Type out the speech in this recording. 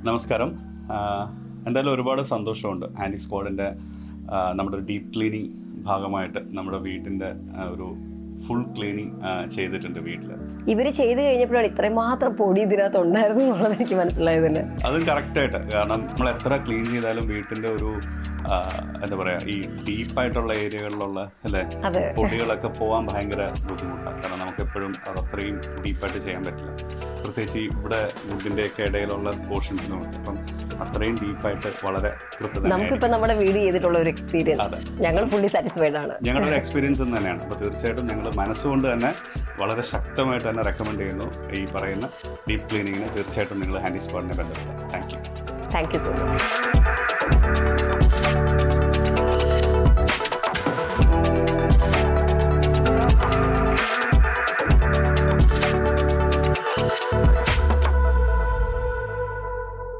നമസ്കാരം. എന്തായാലും ഒരുപാട് സന്തോഷമുണ്ട് ആൻറ്റി സ്ക്വാഡിൻ്റെ നമ്മുടെ ഡീപ്പ് ക്ലീനിങ് ഭാഗമായിട്ട് നമ്മുടെ വീട്ടിൻ്റെ ഒരു ഫുൾ ക്ലീനിങ് ചെയ്തിട്ടുണ്ട് വീട്ടിൽ. ഇവര് ചെയ്ത് കഴിഞ്ഞപ്പോഴാണ് ഇത്രയും മാത്രം പൊടി ഇതിനകത്ത് ഉണ്ടായിരുന്നു എന്നുള്ളത് എനിക്ക് മനസ്സിലായത് തന്നെ. അതും കറക്റ്റായിട്ട്, കാരണം നമ്മൾ എത്ര ക്ലീൻ ചെയ്താലും വീട്ടിൻ്റെ ഒരു എന്താ പറയുക, ഈ ഡീപ്പായിട്ടുള്ള ഏരിയകളിലുള്ള അല്ലേ പൊടികളൊക്കെ പോകാൻ ഭയങ്കര ബുദ്ധിമുട്ടാണ്. കാരണം നമുക്കെപ്പോഴും അത് അത്രയും ഡീപ്പായിട്ട് ചെയ്യാൻ പറ്റില്ല, പ്രത്യേകിച്ച് ഇവിടെ വുഡിൻ്റെയൊക്കെ ഇടയിലുള്ള പോർഷൻസിനും. അപ്പം അത്രയും ഡീപ്പായിട്ട് വളരെ നമുക്കിപ്പോൾ നമ്മുടെ വീട് ചെയ്തിട്ടുള്ള ഒരു എക്സ്പീരിയൻസ് ഞങ്ങൾ ഫുള്ളി സാറ്റിസ്ഫൈഡ് ആണ്. ഞങ്ങളുടെ ഒരു എക്സ്പീരിയൻസ് തന്നെയാണ്. അപ്പോൾ തീർച്ചയായിട്ടും ഞങ്ങൾ മനസ്സുകൊണ്ട് തന്നെ വളരെ ശക്തമായിട്ട് തന്നെ റെക്കമെൻഡ് ചെയ്യുന്നു ഈ പറയുന്ന ഡീപ്പ് ക്ലീനിങ്ങിന്. തീർച്ചയായിട്ടും നിങ്ങൾ ആൻറ്റി സ്ക്വാഡിനെ ബന്ധപ്പെടുക. Thank you so much.